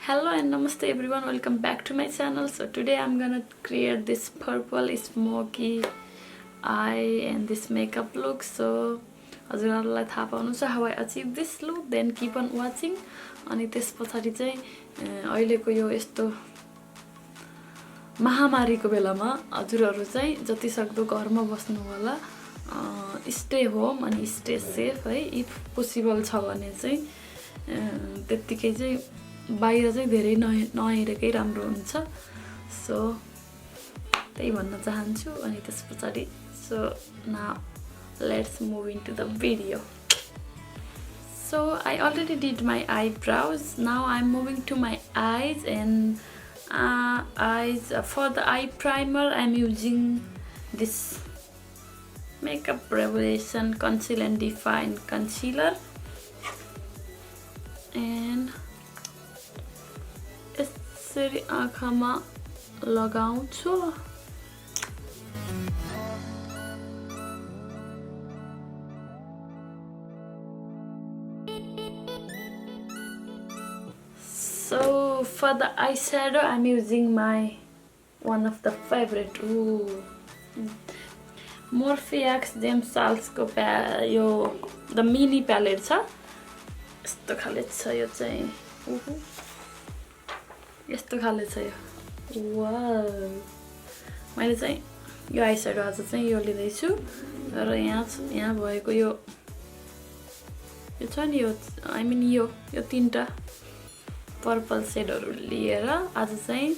Hello and namaste everyone, welcome back to my channel. So today I'm gonna create this purple smoky eye and this makeup look. So हजुरहरुलाई थाहा पाउनु छ how I achieve this look, then keep on watching. अनि त्यसपछि चाहिँ अहिलेको यो यस्तो महामारीको बेलामा हजुरहरु चाहिँ जति सक्दो घरमा बस्नु होला, स्टे होम अनि स्टे सेफ है. इफ पोसिबल छ भने चाहिँ त्यतिकै चाहिँ बाहिर चाहिँ धेरै नहिँडेकै राम्रो हुन्छ. सो त्यही भन्न चाहन्छु. अनि त्यसपछि so now let's move into the video. So I already did my eyebrows. Now I'm moving to my eyes, and for the eye primer I'm using this Makeup Revolution Conceal and Define Concealer, and यसरी आँखामा लगाउँछु. So for the eyeshadow I'm using my one of the favorite Morphe X James Charles को यो the mini palette छ. यस्तो खाले छ यो चाहिँ. यस्तो खाले छ यो. वाउ. मैले चाहिँ यो आइस्याडो आज चाहिँ यो लिँदै छु र यहाँ भएको यो छ नि, यो आई मिन यो तीनटा पर्पल सेडहरु लिएर आज चाहिँ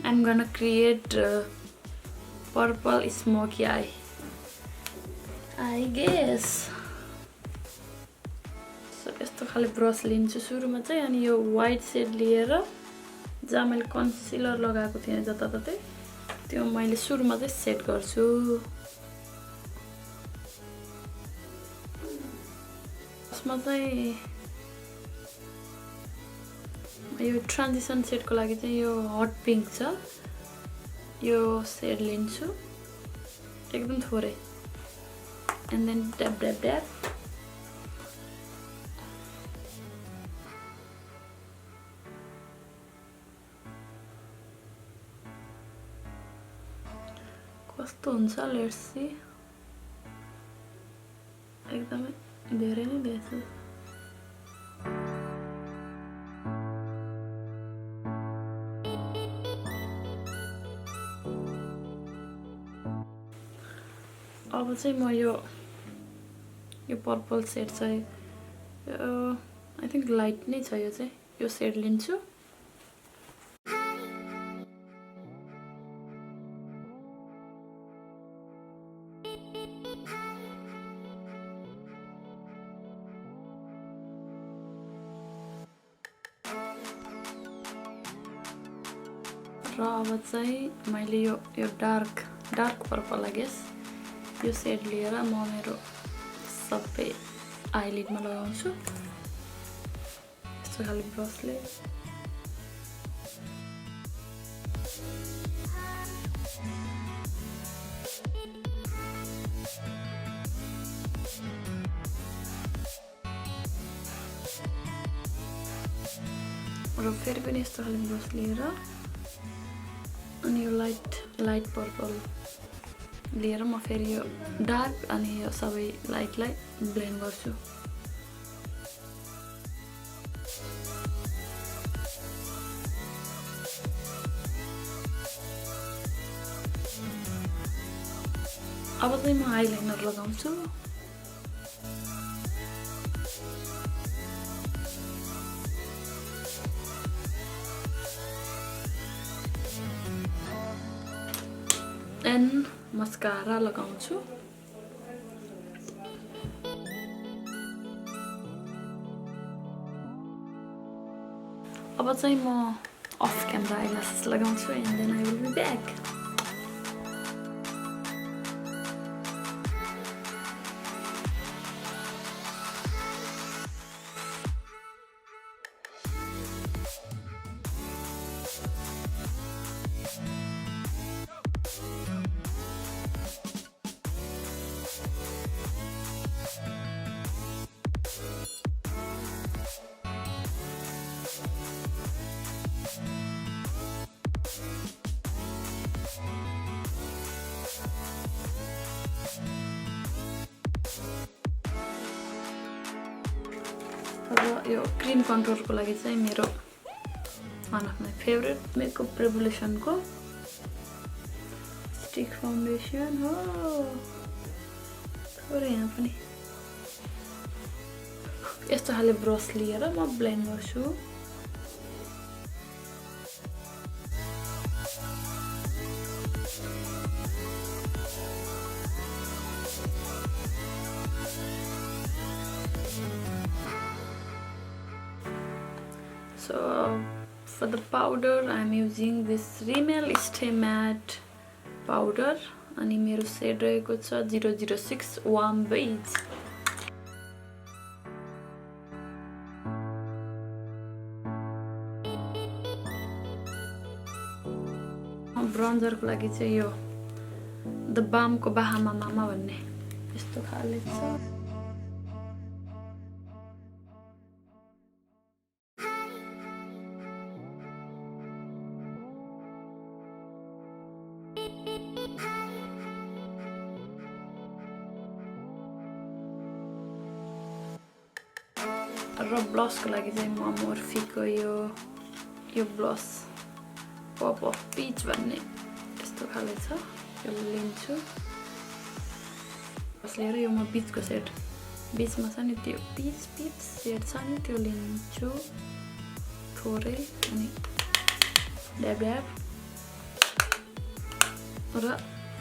I'm gonna create purple smoky eye, I guess. So यस्तो खाले ब्रश लिन्छु सुरुमा चाहिँ. अनि यो व्हाइट सेड लिएर जहाँ मैले कन्सिलर लगाएको थिएँ जताततै त्यो मैले सुरुमा चाहिँ सेट गर्छु. यसमा चाहिँ यो ट्रान्जिसन सेडको लागि चाहिँ यो हट पिंक छ, यो सेड लिन्छु एकदम थोरै. And then dab dab dab. कस्तो हुन्छ लेट्स सी. एकदमै धेरै नै देख्छु. अब चाहिँ म यो पर्पल सेड चाहिँ आई थिंक लाइट नै छ, यो चाहिँ यो सेड लिन्छु. र अब चाहिँ मैले यो डार्क पर्पल आई गेस यो सेड लिएर म मेरो सबै आइलिडमा लगाउँछु यस्तो खाले ब्रसले. र फेरि पनि यस्तो खाले ब्रस लिएर अनि यो लाइट पर्पल लिएर म फेरि यो डार्क अनि यो सबै लाइटलाई ब्लेन्ड गर्छु. अब चाहिँ म आइलाइनर लगाउँछु. एन्ड मस्कारा लगाउँछु. अब चाहिँ म अफ क्यामेरा आइल्यासेस लगाउँछु. And then I will be back. र यो क्रिम कन्ट्रोलको लागि चाहिँ मेरो one of my favourite makeup रेभोल्युसनको स्टिक फाउन्डेसन हो। थोरै यहाँ पनि यस्तो खाले ब्रस लिएर म ब्लेन्ड गर्छु। So for the powder I'm using this Rimmel Stay Matte powder अनि मेरो सेड रहेको छ 006 Warm Beige। ब्रोन्जरको लागि चाहिँ यो द बामको बाहामा मामा भन्ने यस्तो खाले छ। र ब्लसको लागि चाहिँ म मोर्फीको यो ब्लस पप अफ पिच भन्ने यस्तो खाले छ। यो लिन्छु बस लिएर यो म बिचको सेड बिचमा छ नि त्यो पिच सेड छ नि त्यो लिन्छु थोरै अनि ड्याब ड्याब र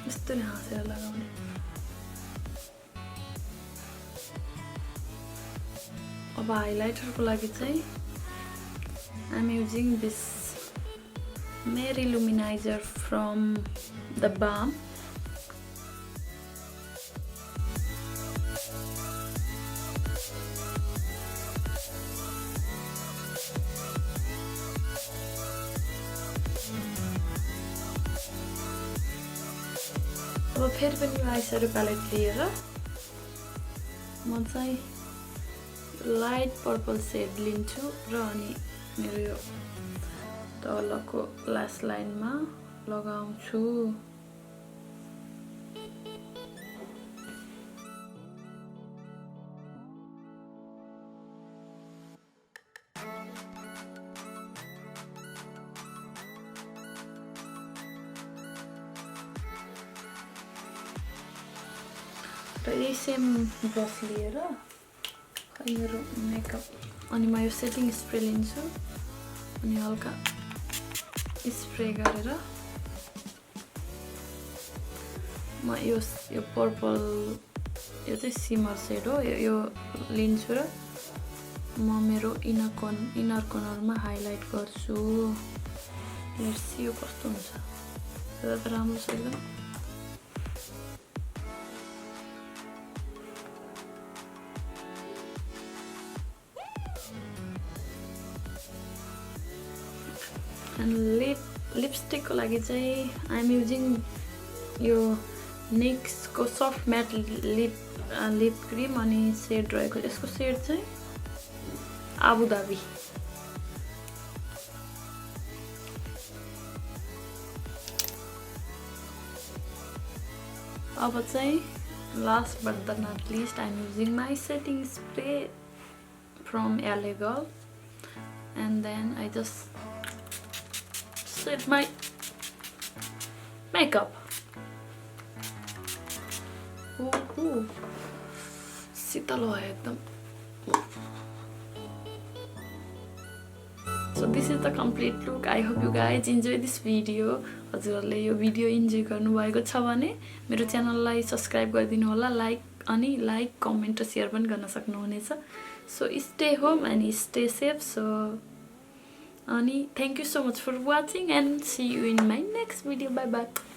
यस्तरी हाँसेर लगाउने। अब हाइलाइटरको लागि चाहिँ I'm using this Mary Luminizer from the Balm। अब फेरि पनि आइस्याडो प्यालेट लिएर म चाहिँ लाइट पर्पल सेड लिन्छु र अनि मेरो यो तलको ल्यास लाइनमा लगाउँछु। र यही सेम ब्रस लिएर मेरो मेकअप अनि म यो सेटिङ स्प्रे लिन्छु अनि हल्का स्प्रे गरेर म यो पर्पल यो चाहिँ सिमर सेड हो यो लिन्छु र म मेरो इनर कर्नरमा हाइलाइट गर्छु। लेट्स सी यो कस्तो हुन्छ। राम्रो छ एकदम। लिपस्टिक को लागि चाहिँ आई एम युजिङ यो NYX को सफ्ट म्याट लिप क्रिम अनि सेड रहेको यसको सेड चाहिँ आबु धाबी। अब चाहिँ last but the not least I am using my setting spray from LA Girl and then I just set my makeup। शीतल हो एकदम। So this is the complete look. I hope you guys enjoy this video। हजुरहरूले यो video enjoy गर्नुभएको छ भने मेरो च्यानललाई सब्स्क्राइब गरिदिनु होला, लाइक कमेन्ट र सेयर पनि गर्न सक्नुहुनेछ। So stay home and stay safe। So अनि thank you so much for watching and see you in my next video। Bye bye।